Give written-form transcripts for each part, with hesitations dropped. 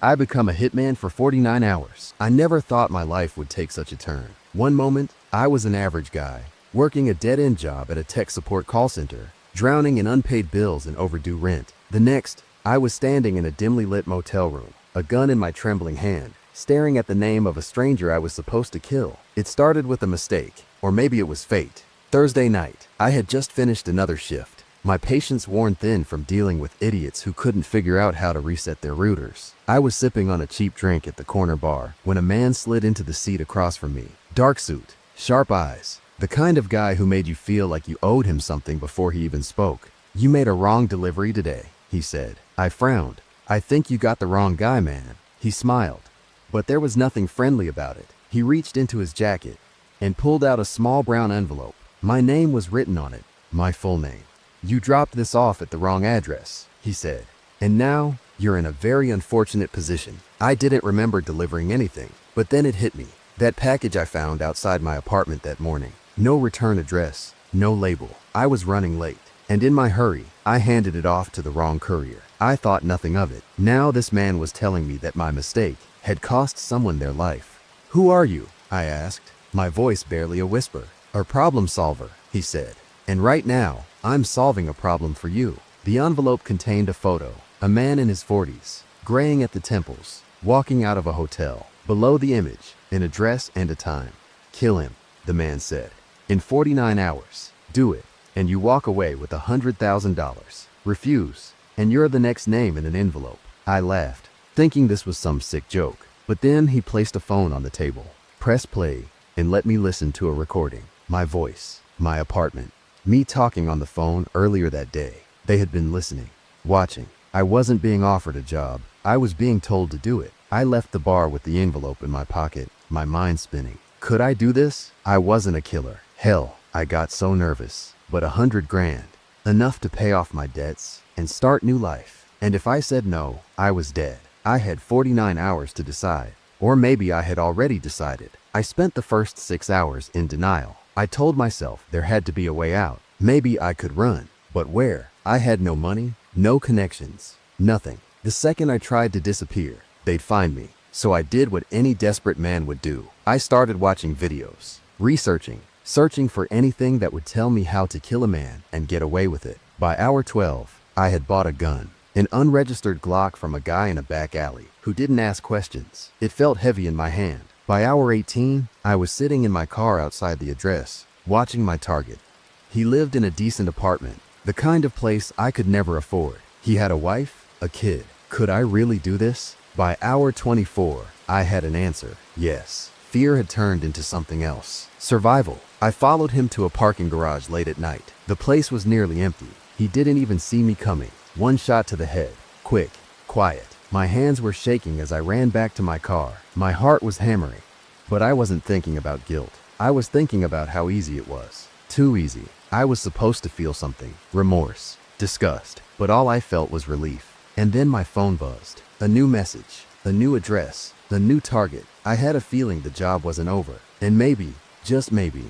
I become a hitman for 49 hours. I never thought my life would take such a turn. One moment, I was an average guy, working a dead-end job at a tech support call center, drowning in unpaid bills and overdue rent. The next, I was standing in a dimly lit motel room, a gun in my trembling hand, staring at the name of a stranger I was supposed to kill. It started with a mistake, or maybe it was fate. Thursday night, I had just finished another shift. My patience worn thin from dealing with idiots who couldn't figure out how to reset their routers. I was sipping on a cheap drink at the corner bar when a man slid into the seat across from me. Dark suit, sharp eyes, the kind of guy who made you feel like you owed him something before he even spoke. "You made a wrong delivery today," he said. I frowned. "I think you got the wrong guy, man." He smiled, but there was nothing friendly about it. He reached into his jacket and pulled out a small brown envelope. My name was written on it, my full name. "You dropped this off at the wrong address," he said. "And now, you're in a very unfortunate position." I didn't remember delivering anything, but then it hit me. That package I found outside my apartment that morning. No return address, no label. I was running late, and in my hurry, I handed it off to the wrong courier. I thought nothing of it. Now this man was telling me that my mistake had cost someone their life. "Who are you?" I asked, my voice barely a whisper. "A problem solver," he said. "And right now, I'm solving a problem for you." The envelope contained a photo, a man in his 40s, graying at the temples, walking out of a hotel. Below the image, an address and a time. "Kill him," the man said. "In 49 hours. Do it, and you walk away with $100,000. Refuse, and you're the next name in an envelope." I laughed, thinking this was some sick joke. But then he placed a phone on the table. "Press play, and let me listen to a recording." My voice, my apartment. Me talking on the phone earlier that day. They had been listening, watching. I wasn't being offered a job. I was being told to do it. I left the bar with the envelope in my pocket, my mind spinning. Could I do this? I wasn't a killer. Hell, I got so nervous. But $100,000, enough to pay off my debts and start new life. And if I said no, I was dead. I had 49 hours to decide. Or maybe I had already decided. I spent the first 6 hours in denial. I told myself there had to be a way out. Maybe I could run, but where? I had no money, no connections, nothing. The second I tried to disappear, they'd find me. So I did what any desperate man would do. I started watching videos, researching, searching for anything that would tell me how to kill a man and get away with it. By hour 12, I had bought a gun, an unregistered Glock from a guy in a back alley who didn't ask questions. It felt heavy in my hand. By hour 18, I was sitting in my car outside the address, watching my target. He lived in a decent apartment, the kind of place I could never afford. He had a wife, a kid. Could I really do this? By hour 24, I had an answer. Yes. Fear had turned into something else. Survival. I followed him to a parking garage late at night. The place was nearly empty. He didn't even see me coming. One shot to the head. Quick, quiet. My hands were shaking as I ran back to my car. My heart was hammering. But I wasn't thinking about guilt. I was thinking about how easy it was. Too easy. I was supposed to feel something. Remorse. Disgust. But all I felt was relief. And then my phone buzzed. A new message. A new address. The new target. I had a feeling the job wasn't over. And maybe, just maybe,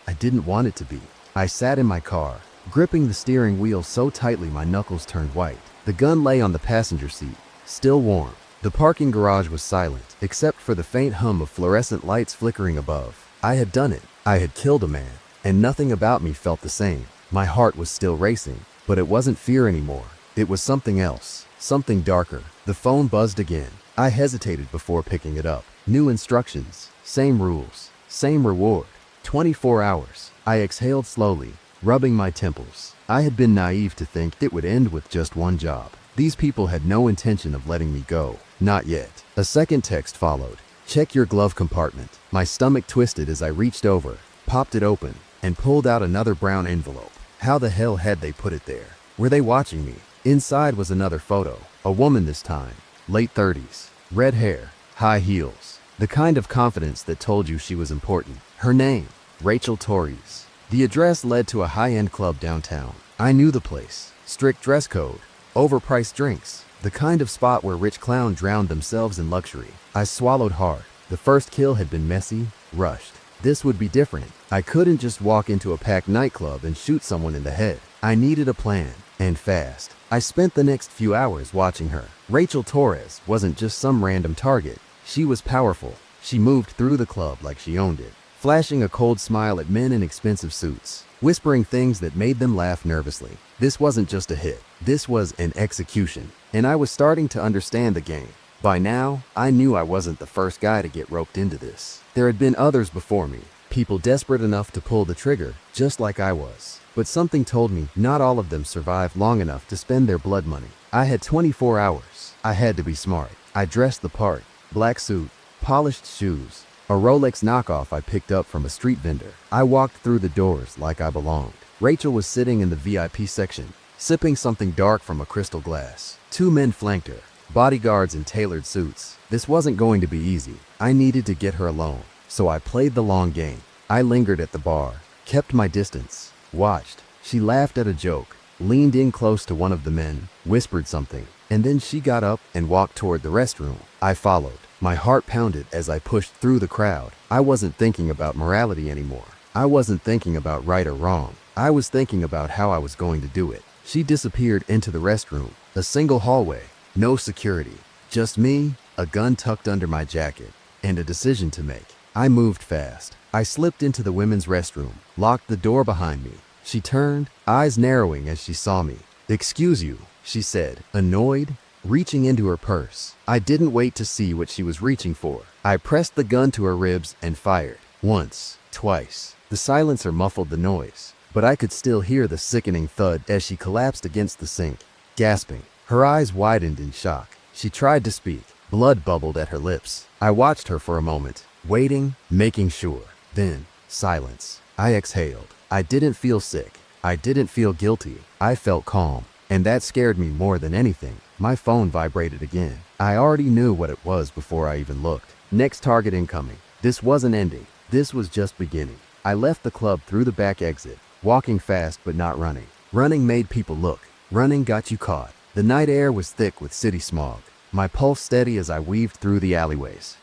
I didn't want it to be. I sat in my car, gripping the steering wheel so tightly my knuckles turned white. The gun lay on the passenger seat, still warm. The parking garage was silent, except for the faint hum of fluorescent lights flickering above. I had done it. I had killed a man, and nothing about me felt the same. My heart was still racing, but it wasn't fear anymore. It was something else, something darker. The phone buzzed again. I hesitated before picking it up. New instructions, same rules, same reward. 24 hours. I exhaled slowly, rubbing my temples. I had been naive to think it would end with just one job. These people had no intention of letting me go. Not yet. A second text followed. "Check your glove compartment." My stomach twisted as I reached over, popped it open, and pulled out another brown envelope. How the hell had they put it there? Were they watching me? Inside was another photo. A woman this time. Late 30s. Red hair. High heels. The kind of confidence that told you she was important. Her name, Rachel Torres. The address led to a high-end club downtown. I knew the place. Strict dress code. Overpriced drinks. The kind of spot where rich clowns drowned themselves in luxury. I swallowed hard. The first kill had been messy, rushed. This would be different. I couldn't just walk into a packed nightclub and shoot someone in the head. I needed a plan, and fast. I spent the next few hours watching her. Rachel Torres wasn't just some random target. She was powerful. She moved through the club like she owned it, flashing a cold smile at men in expensive suits, whispering things that made them laugh nervously. This wasn't just a hit. This was an execution, and I was starting to understand the game. By now, I knew I wasn't the first guy to get roped into this. There had been others before me, people desperate enough to pull the trigger, just like I was. But something told me not all of them survived long enough to spend their blood money. I had 24 hours. I had to be smart. I dressed the part. Black suit, polished shoes, a Rolex knockoff I picked up from a street vendor. I walked through the doors like I belonged. Rachel was sitting in the VIP section, sipping something dark from a crystal glass. Two men flanked her, bodyguards in tailored suits. This wasn't going to be easy. I needed to get her alone, so I played the long game. I lingered at the bar, kept my distance, watched. She laughed at a joke, leaned in close to one of the men, whispered something, and then she got up and walked toward the restroom. I followed. My heart pounded as I pushed through the crowd. I wasn't thinking about morality anymore. I wasn't thinking about right or wrong. I was thinking about how I was going to do it. She disappeared into the restroom, a single hallway, no security, just me, a gun tucked under my jacket, and a decision to make. I moved fast. I slipped into the women's restroom, locked the door behind me. She turned, eyes narrowing as she saw me. "Excuse you," she said, annoyed, reaching into her purse. I didn't wait to see what she was reaching for. I pressed the gun to her ribs and fired. Once, twice. The silencer muffled the noise, but I could still hear the sickening thud as she collapsed against the sink, gasping. Her eyes widened in shock. She tried to speak. Blood bubbled at her lips. I watched her for a moment, waiting, making sure. Then, silence. I exhaled. I didn't feel sick. I didn't feel guilty. I felt calm, and that scared me more than anything. My phone vibrated again. I already knew what it was before I even looked. Next target incoming. This wasn't ending. This was just beginning. I left the club through the back exit, walking fast but not running. Running made people look. Running got you caught. The night air was thick with city smog, my pulse steady as I weaved through the alleyways.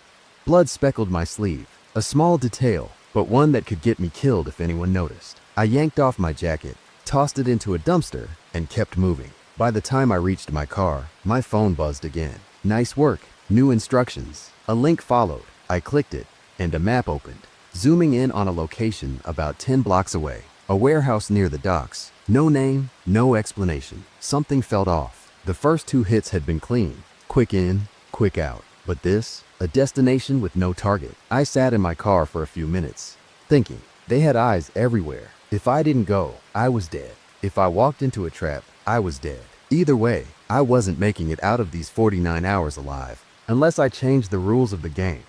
Blood speckled my sleeve, a small detail, but one that could get me killed if anyone noticed. I yanked off my jacket, tossed it into a dumpster, and kept moving. By the time I reached my car, my phone buzzed again. "Nice work. New instructions." A link followed. I clicked it, and a map opened, zooming in on a location about 10 blocks away. A warehouse near the docks. No name, no explanation. Something felt off. The first two hits had been clean. Quick in, quick out. But this, a destination with no target. I sat in my car for a few minutes, thinking. They had eyes everywhere. If I didn't go, I was dead. If I walked into a trap, I was dead. Either way, I wasn't making it out of these 49 hours alive, unless I changed the rules of the game.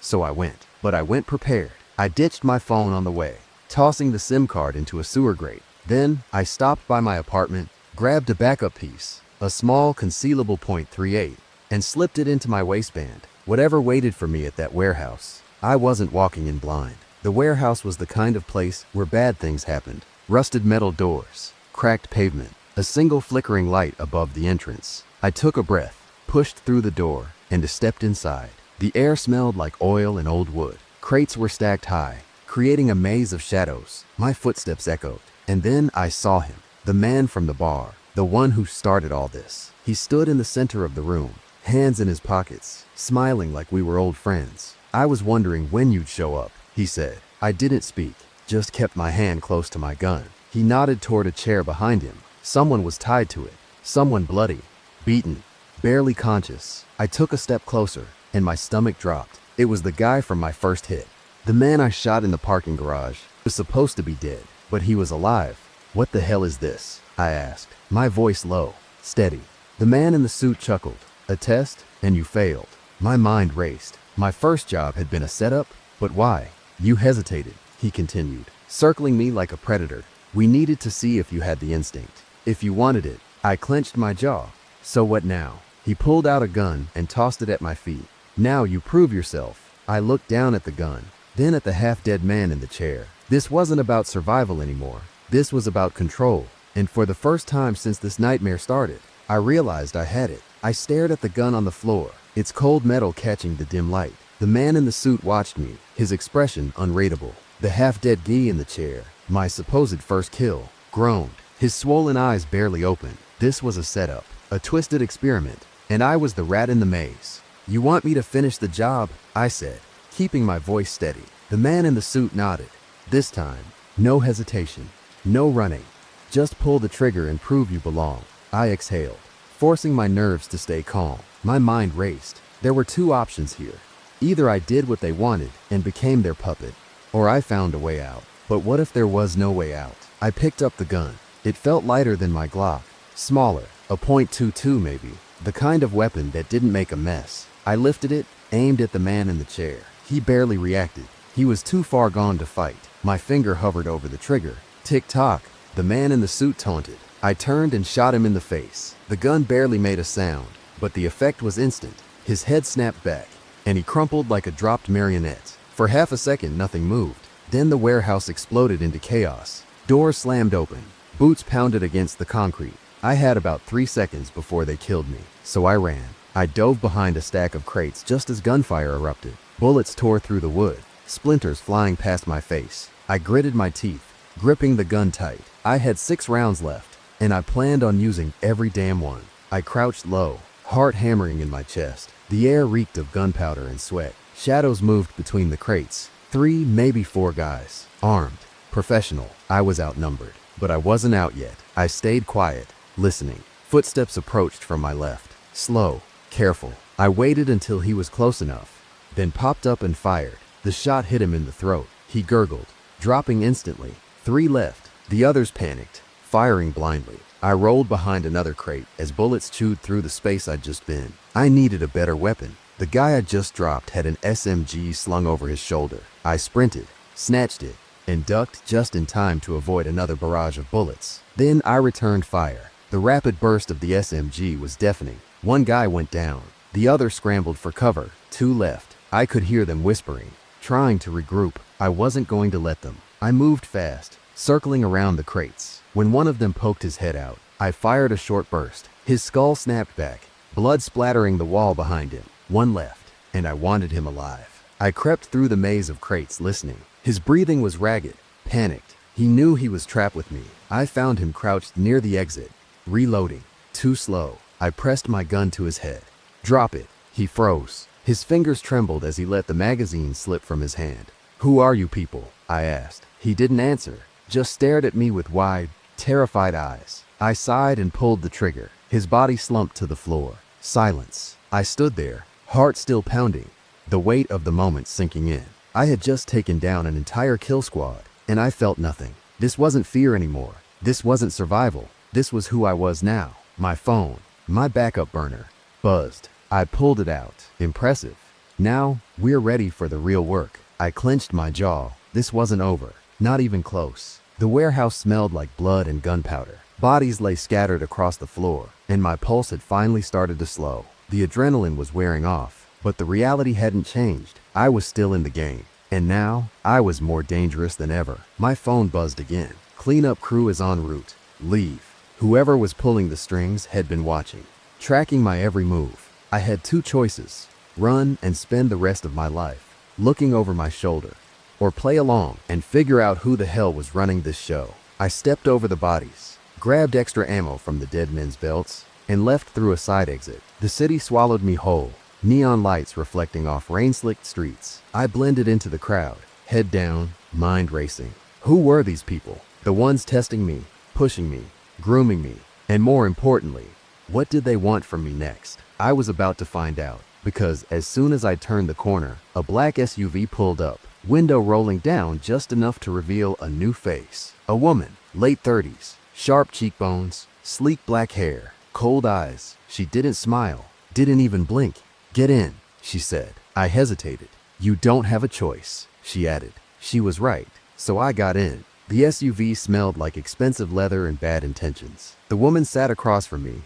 So I went. But I went prepared. I ditched my phone on the way, tossing the SIM card into a sewer grate. Then, I stopped by my apartment, grabbed a backup piece, a small concealable .38, and slipped it into my waistband. Whatever waited for me at that warehouse, I wasn't walking in blind. The warehouse was the kind of place where bad things happened. Rusted metal doors, cracked pavement, a single flickering light above the entrance. I took a breath, pushed through the door, and stepped inside. The air smelled like oil and old wood. Crates were stacked high, creating a maze of shadows. My footsteps echoed, and then I saw him, the man from the bar, the one who started all this. He stood in the center of the room, hands in his pockets, smiling like we were old friends. "I was wondering when you'd show up," he said. I didn't speak, just kept my hand close to my gun. He nodded toward a chair behind him. Someone was tied to it, someone bloody, beaten, barely conscious. I took a step closer, and my stomach dropped. It was the guy from my first hit. The man I shot in the parking garage was supposed to be dead, but he was alive. "What the hell is this?" I asked, my voice low, steady. The man in the suit chuckled. "A test, and you failed." My mind raced. My first job had been a setup, but why? "You hesitated," he continued, circling me like a predator. "We needed to see if you had the instinct, if you wanted it." I clenched my jaw. "So what now?" He pulled out a gun and tossed it at my feet. "Now you prove yourself." I looked down at the gun, then at the half-dead man in the chair. This wasn't about survival anymore. This was about control. And for the first time since this nightmare started, I realized I had it. I stared at the gun on the floor, its cold metal catching the dim light. The man in the suit watched me, his expression unreadable. The half-dead guy in the chair, my supposed first kill, groaned, His swollen eyes barely opened. This was a setup, a twisted experiment, and I was the rat in the maze. "You want me to finish the job?" I said, keeping my voice steady. The man in the suit nodded. This time, no hesitation, no running. "Just pull the trigger and prove you belong." I exhaled, forcing my nerves to stay calm. My mind raced. There were two options here. Either I did what they wanted and became their puppet, or I found a way out. But what if there was no way out? I picked up the gun. It felt lighter than my Glock, smaller, a .22 maybe, the kind of weapon that didn't make a mess. I lifted it, aimed at the man in the chair. He barely reacted. He was too far gone to fight. My finger hovered over the trigger. Tick-tock. The man in the suit taunted. I turned and shot him in the face. The gun barely made a sound, but the effect was instant. His head snapped back, and he crumpled like a dropped marionette. For half a second, nothing moved. Then the warehouse exploded into chaos. Doors slammed open. Boots pounded against the concrete. I had about 3 seconds before they killed me, so I ran. I dove behind a stack of crates just as gunfire erupted. Bullets tore through the wood, splinters flying past my face. I gritted my teeth, gripping the gun tight. I had 6 rounds left, and I planned on using every damn one. I crouched low, heart hammering in my chest. The air reeked of gunpowder and sweat. Shadows moved between the crates. 3, maybe 4 guys, armed, professional. I was outnumbered, but I wasn't out yet. I stayed quiet, listening. Footsteps approached from my left, slow, careful. I waited until he was close enough, then popped up and fired. The shot hit him in the throat. He gurgled, dropping instantly. 3 left. The others panicked, firing blindly. I rolled behind another crate as bullets chewed through the space I'd just been. I needed a better weapon. The guy I just dropped had an SMG slung over his shoulder. I sprinted, snatched it, and ducked just in time to avoid another barrage of bullets. Then I returned fire. The rapid burst of the SMG was deafening. 1 guy went down. The other scrambled for cover. 2 left. I could hear them whispering, trying to regroup. I wasn't going to let them. I moved fast, circling around the crates. When one of them poked his head out, I fired a short burst. His skull snapped back, blood splattering the wall behind him. 1 left, and I wanted him alive. I crept through the maze of crates, listening. His breathing was ragged, panicked. He knew he was trapped with me. I found him crouched near the exit, reloading. Too slow. I pressed my gun to his head. "Drop it." He froze. His fingers trembled as he let the magazine slip from his hand. "Who are you people?" I asked. He didn't answer, just stared at me with wide, terrified eyes. I sighed and pulled the trigger. His body slumped to the floor. Silence. I stood there, heart still pounding, the weight of the moment sinking in. I had just taken down an entire kill squad, and I felt nothing. This wasn't fear anymore. This wasn't survival. This was who I was now. My phone, my backup burner, buzzed. I pulled it out. Impressive. "Now, we're ready for the real work." I clenched my jaw. This wasn't over. Not even close. The warehouse smelled like blood and gunpowder. Bodies lay scattered across the floor, and my pulse had finally started to slow. The adrenaline was wearing off, but the reality hadn't changed. I was still in the game, and now I was more dangerous than ever. My phone buzzed again. "Cleanup crew is en route. Leave." Whoever was pulling the strings had been watching, tracking my every move. I had 2 choices: run and spend the rest of my life looking over my shoulder, or play along and figure out who the hell was running this show. I stepped over the bodies, grabbed extra ammo from the dead men's belts, and left through a side exit. The city swallowed me whole, neon lights reflecting off rain-slicked streets. I blended into the crowd, head down, mind racing. Who were these people? The ones testing me, pushing me, grooming me, and more importantly, what did they want from me next? I was about to find out, because as soon as I turned the corner, a black SUV pulled up, window rolling down just enough to reveal a new face. A woman, late 30s, sharp cheekbones, sleek black hair, cold eyes. She didn't smile, didn't even blink. "Get in," she said. I hesitated. "You don't have a choice," she added. She was right, so I got in. The SUV smelled like expensive leather and bad intentions. The woman sat across from me,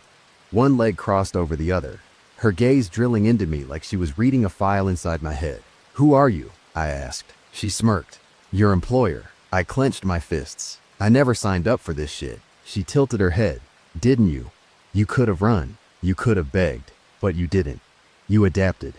one leg crossed over the other, her gaze drilling into me like she was reading a file inside my head. "Who are you?" I asked. She smirked. "Your employer." I clenched my fists. I never signed up for this shit. She tilted her head. "Didn't you? You could have run. You could have begged. But you didn't. You adapted.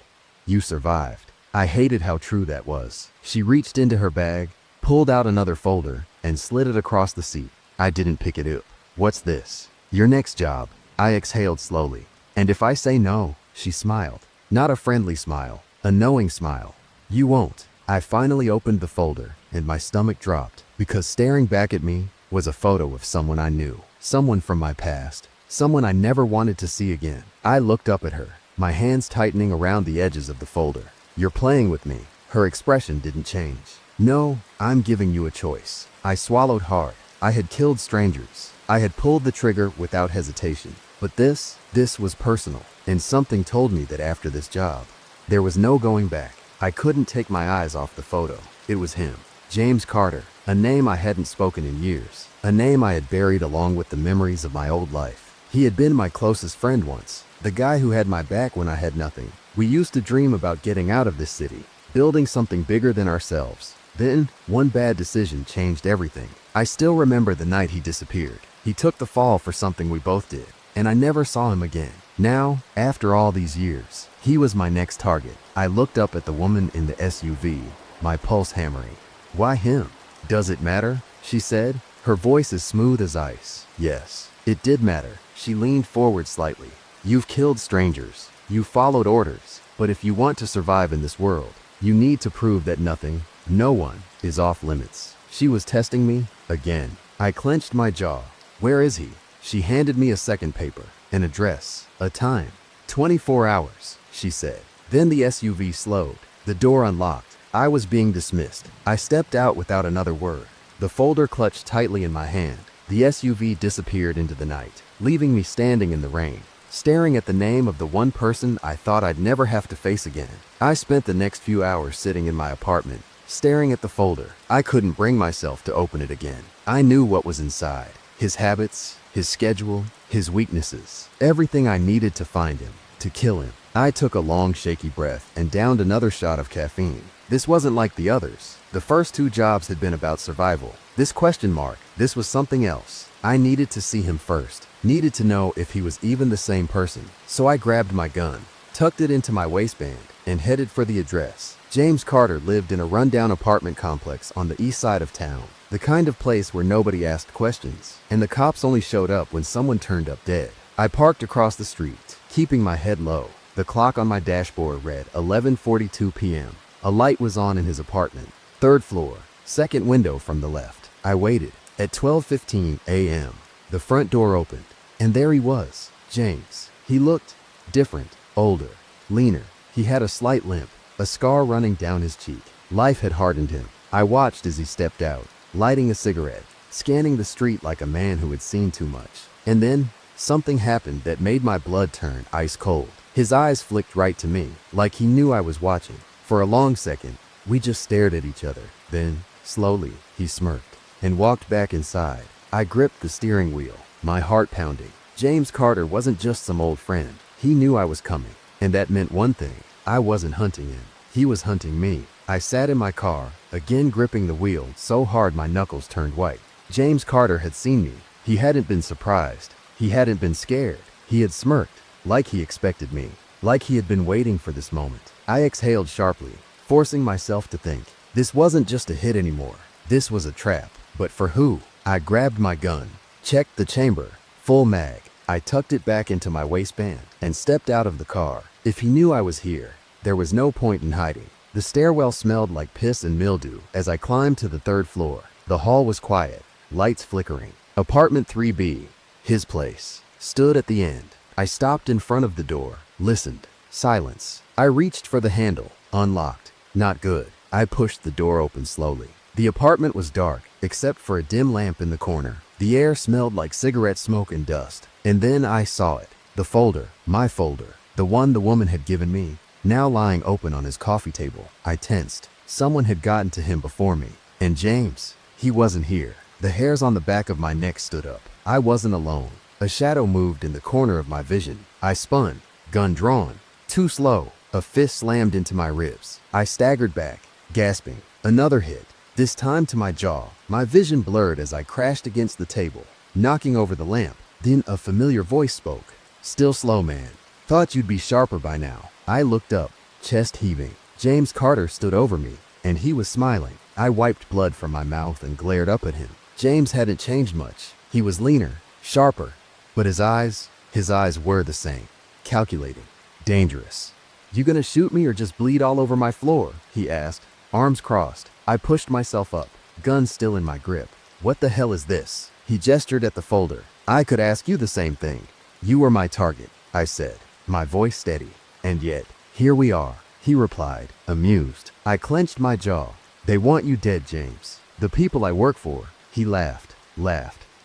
You survived." I hated how true that was. She reached into her bag, pulled out another folder, and slid it across the seat. I didn't pick it up. What's this? Your next job. I exhaled slowly. And if I say no? She smiled. Not a friendly smile, a knowing smile. You won't. I finally opened the folder, and my stomach dropped, because staring back at me was a photo of someone I knew, someone from my past, someone I never wanted to see again. I looked up at her, my hands tightening around the edges of the folder. You're playing with me. Her expression didn't change. No, I'm giving you a choice. I swallowed hard. I had killed strangers. I had pulled the trigger without hesitation. But this was personal, and something told me that after this job, there was no going back. I couldn't take my eyes off the photo. It was him, James Carter, a name I hadn't spoken in years, a name I had buried along with the memories of my old life. He had been my closest friend once, the guy who had my back when I had nothing. We used to dream about getting out of this city, building something bigger than ourselves. Then, one bad decision changed everything. I still remember the night he disappeared. He took the fall for something we both did, and I never saw him again. Now, after all these years, he was my next target. I looked up at the woman in the SUV, my pulse hammering. Why him? Does it matter? She said, her voice as smooth as ice. Yes, it did matter. She leaned forward slightly. You've killed strangers. You followed orders. But if you want to survive in this world, you need to prove that nothing, no one, is off limits. She was testing me again. I clenched my jaw. Where is he? She handed me a second paper, an address, a time. 24 hours, she said. Then the SUV slowed. The door unlocked. I was being dismissed. I stepped out without another word. The folder clutched tightly in my hand. The SUV disappeared into the night, leaving me standing in the rain, staring at the name of the one person I thought I'd never have to face again. I spent the next few hours sitting in my apartment, staring at the folder. I couldn't bring myself to open it again. I knew what was inside. His habits, his schedule, his weaknesses. Everything I needed to find him, to kill him. I took a long, shaky breath and downed another shot of caffeine. This wasn't like the others. The first two jobs had been about survival. This this was something else. I needed to see him first. Needed to know if he was even the same person. So I grabbed my gun, tucked it into my waistband, and headed for the address. James Carter lived in a rundown apartment complex on the east side of town. The kind of place where nobody asked questions, and the cops only showed up when someone turned up dead. I parked across the street, keeping my head low. The clock on my dashboard read 11:42 p.m. A light was on in his apartment, 3rd floor, second window from the left. I waited. At 12:15 a.m., the front door opened, and there he was, James. He looked different, older, leaner. He had a slight limp, a scar running down his cheek. Life had hardened him. I watched as he stepped out, lighting a cigarette, scanning the street like a man who had seen too much. And then, something happened that made my blood turn ice cold. His eyes flicked right to me, like he knew I was watching. For a long second, we just stared at each other. Then, slowly, he smirked and walked back inside. I gripped the steering wheel, my heart pounding. James Carter wasn't just some old friend. He knew I was coming, and that meant one thing. I wasn't hunting him. He was hunting me. I sat in my car, again gripping the wheel so hard my knuckles turned white. James Carter had seen me. He hadn't been surprised. He hadn't been scared. He had smirked, like he expected me, like he had been waiting for this moment. I exhaled sharply, forcing myself to think. This wasn't just a hit anymore. This was a trap. But for who? I grabbed my gun, checked the chamber, full mag. I tucked it back into my waistband and stepped out of the car. If he knew I was here, there was no point in hiding. The stairwell smelled like piss and mildew as I climbed to the 3rd floor. The hall was quiet, lights flickering. Apartment 3B, his place, stood at the end. I stopped in front of the door, listened. Silence. I reached for the handle, unlocked. Not good. I pushed the door open slowly. The apartment was dark, except for a dim lamp in the corner. The air smelled like cigarette smoke and dust. And then I saw it. The folder, my folder, the one the woman had given me, now lying open on his coffee table. I tensed. Someone had gotten to him before me. And James, he wasn't here. The hairs on the back of my neck stood up. I wasn't alone. A shadow moved in the corner of my vision. I spun, gun drawn. Too slow. A fist slammed into my ribs. I staggered back, gasping. Another hit, this time to my jaw. My vision blurred as I crashed against the table, knocking over the lamp. Then a familiar voice spoke. Still slow, man. Thought you'd be sharper by now. I looked up, chest heaving. James Carter stood over me, and he was smiling. I wiped blood from my mouth and glared up at him. James hadn't changed much. He was leaner, sharper. But his eyes were the same. Calculating. Dangerous. You gonna shoot me or just bleed all over my floor? He asked, arms crossed. I pushed myself up, gun still in my grip. What the hell is this? He gestured at the folder. I could ask you the same thing. You were my target, I said, my voice steady. And yet, here we are, he replied, amused. I clenched my jaw. They want you dead, James. The people I work for. He laughed.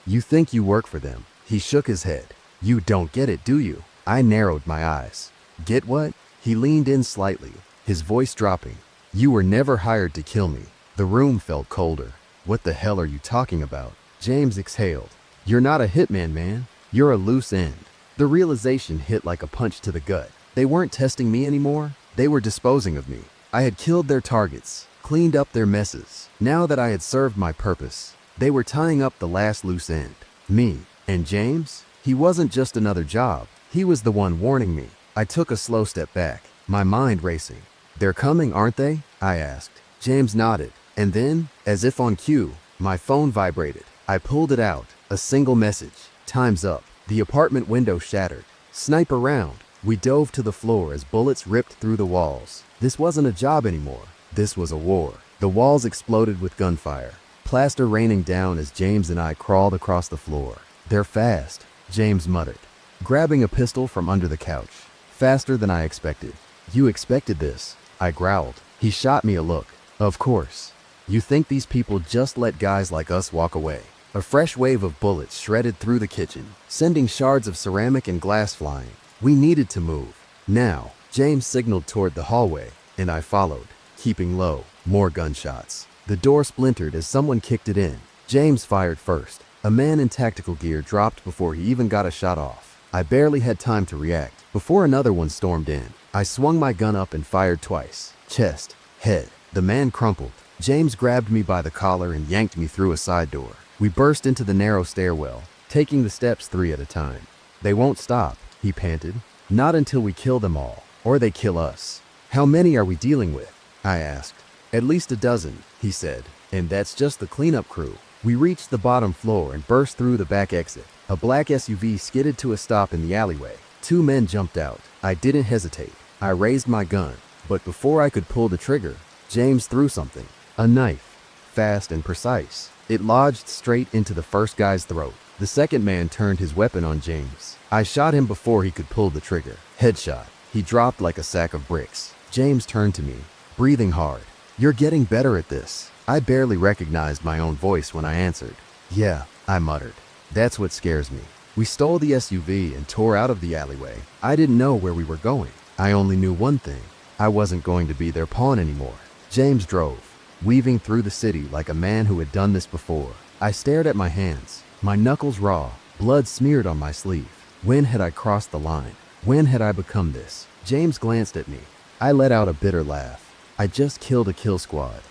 You think you work for them? He shook his head. You don't get it, do you? I narrowed my eyes. Get what? He leaned in slightly, his voice dropping. You were never hired to kill me. The room felt colder. What the hell are you talking about? James exhaled. You're not a hitman, man. You're a loose end. The realization hit like a punch to the gut. They weren't testing me anymore. They were disposing of me. I had killed their targets, cleaned up their messes. Now that I had served my purpose, they were tying up the last loose end. Me. And James? He wasn't just another job. He was the one warning me. I took a slow step back, my mind racing. They're coming, aren't they? I asked. James nodded. And then, as if on cue, my phone vibrated. I pulled it out. A single message. Time's up. The apartment window shattered. Snipe around. We dove to the floor as bullets ripped through the walls. This wasn't a job anymore. This was a war. The walls exploded with gunfire, plaster raining down as James and I crawled across the floor. They're fast, James muttered, grabbing a pistol from under the couch. Faster than I expected. You expected this, I growled. He shot me a look. Of course. You think these people just let guys like us walk away? A fresh wave of bullets shredded through the kitchen, sending shards of ceramic and glass flying. We needed to move. Now, James signaled toward the hallway, and I followed, keeping low. More gunshots. The door splintered as someone kicked it in. James fired first. A man in tactical gear dropped before he even got a shot off. I barely had time to react before another one stormed in. I swung my gun up and fired twice. Chest, head. The man crumpled. James grabbed me by the collar and yanked me through a side door. We burst into the narrow stairwell, taking the steps 3 at a time. They won't stop, he panted. Not until we kill them all, or they kill us. How many are we dealing with? I asked. At least a dozen, he said, and that's just the cleanup crew. We reached the bottom floor and burst through the back exit. A black SUV skidded to a stop in the alleyway. 2 men jumped out. I didn't hesitate. I raised my gun, but before I could pull the trigger, James threw something. A knife. Fast and precise. It lodged straight into the first guy's throat. The second man turned his weapon on James. I shot him before he could pull the trigger. Headshot. He dropped like a sack of bricks. James turned to me, breathing hard. You're getting better at this. I barely recognized my own voice when I answered. Yeah, I muttered. That's what scares me. We stole the SUV and tore out of the alleyway. I didn't know where we were going. I only knew one thing. I wasn't going to be their pawn anymore. James drove, weaving through the city like a man who had done this before. I stared at my hands, my knuckles raw, blood smeared on my sleeve. When had I crossed the line? When had I become this? James glanced at me. I let out a bitter laugh. I just killed a kill squad.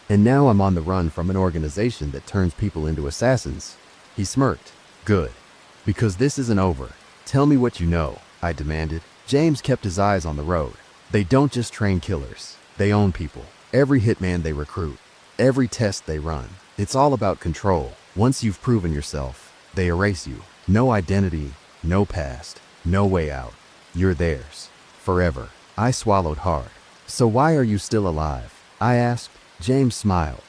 And now I'm on the run from an organization that turns people into assassins. He smirked. Good. Because this isn't over. Tell me what you know, I demanded. James kept his eyes on the road. They don't just train killers. They own people. Every hitman they recruit. Every test they run. It's all about control. Once you've proven yourself, they erase you. No identity, no past, no way out. You're theirs. Forever. I swallowed hard. So why are you still alive? I asked. James smiled,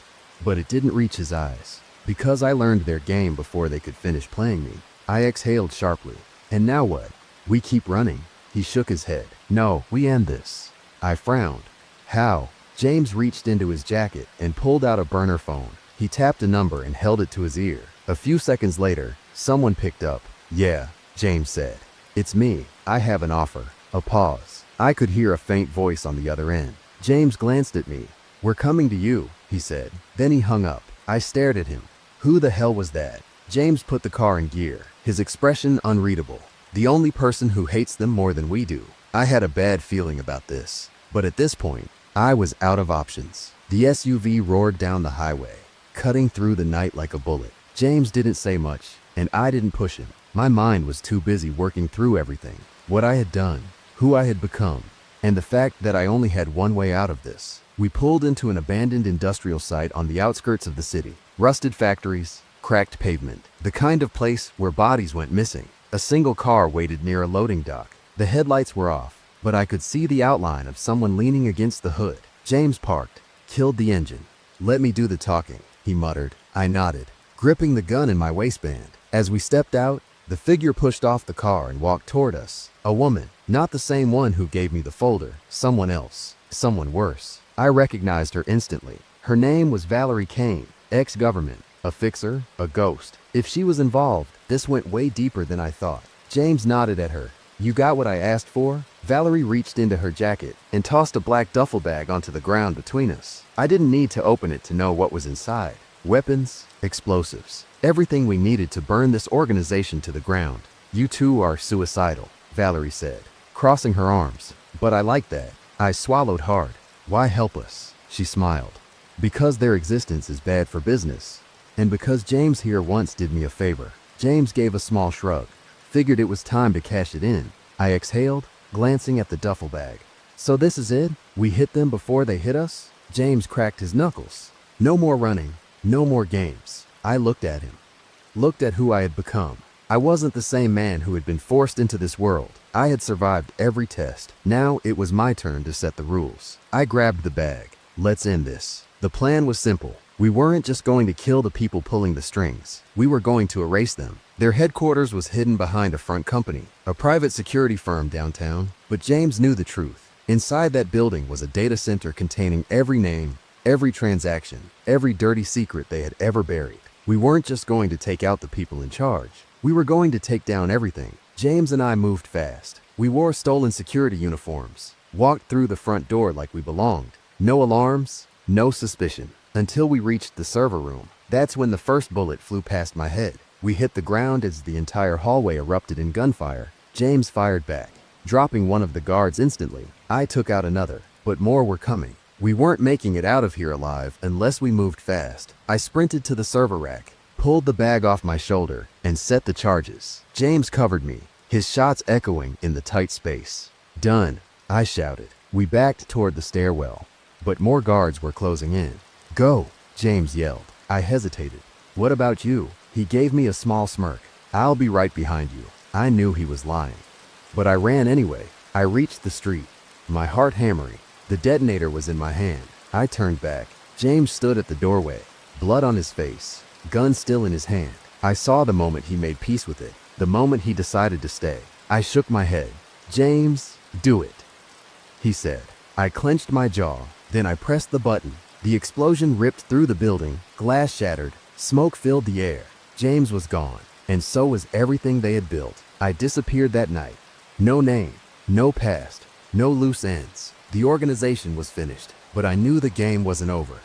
but it didn't reach his eyes. Because I learned their game before they could finish playing me. I exhaled sharply. And now what? We keep running. He shook his head. No, we end this. I frowned. How? James reached into his jacket and pulled out a burner phone. He tapped a number and held it to his ear. A few seconds later, someone picked up. Yeah, James said. It's me. I have an offer. A pause. I could hear a faint voice on the other end. James glanced at me. We're coming to you, he said. Then he hung up. I stared at him. Who the hell was that? James put the car in gear, his expression unreadable. The only person who hates them more than we do. I had a bad feeling about this. But at this point, I was out of options. The SUV roared down the highway, cutting through the night like a bullet. James didn't say much, and I didn't push him. My mind was too busy working through everything. What I had done, who I had become, and the fact that I only had one way out of this. We pulled into an abandoned industrial site on the outskirts of the city. Rusted factories, cracked pavement, the kind of place where bodies went missing. A single car waited near a loading dock. The headlights were off, but I could see the outline of someone leaning against the hood. James parked, killed the engine. "Let me do the talking," he muttered. I nodded, gripping the gun in my waistband. As we stepped out, the figure pushed off the car and walked toward us. A woman, not the same one who gave me the folder, someone else, someone worse. I recognized her instantly. Her name was Valerie Kane, ex-government, a fixer, a ghost. If she was involved, this went way deeper than I thought. James nodded at her. "You got what I asked for?" Valerie reached into her jacket and tossed a black duffel bag onto the ground between us. I didn't need to open it to know what was inside. Weapons, explosives, everything we needed to burn this organization to the ground. "You two are suicidal," Valerie said, crossing her arms. "But I like that." I swallowed hard. "Why help us?" She smiled. "Because their existence is bad for business. And because James here once did me a favor." James gave a small shrug. Figured it was time to cash it in. I exhaled, glancing at the duffel bag. "So this is it? We hit them before they hit us?" James cracked his knuckles. "No more running. No more games." I looked at him. Looked at who I had become. I wasn't the same man who had been forced into this world. I had survived every test. Now it was my turn to set the rules. I grabbed the bag. "Let's end this." The plan was simple. We weren't just going to kill the people pulling the strings. We were going to erase them. Their headquarters was hidden behind a front company, a private security firm downtown. But James knew the truth. Inside that building was a data center containing every name, every transaction, every dirty secret they had ever buried. We weren't just going to take out the people in charge. We were going to take down everything. James and I moved fast. We wore stolen security uniforms, walked through the front door like we belonged. No alarms, no suspicion. Until we reached the server room. That's when the first bullet flew past my head. We hit the ground as the entire hallway erupted in gunfire. James fired back, dropping one of the guards instantly. I took out another, but more were coming. We weren't making it out of here alive unless we moved fast. I sprinted to the server rack, pulled the bag off my shoulder, and set the charges. James covered me, his shots echoing in the tight space. "Done," I shouted. We backed toward the stairwell, but more guards were closing in. "Go," James yelled. I hesitated. "What about you?" He gave me a small smirk. "I'll be right behind you." I knew he was lying, but I ran anyway. I reached the street, my heart hammering. The detonator was in my hand. I turned back. James stood at the doorway, blood on his face, gun still in his hand. I saw the moment he made peace with it, the moment he decided to stay. I shook my head. "James, do it," he said. I clenched my jaw, then I pressed the button. The explosion ripped through the building, glass shattered, smoke filled the air. James was gone, and so was everything they had built. I disappeared that night. No name, no past, no loose ends. The organization was finished, but I knew the game wasn't over.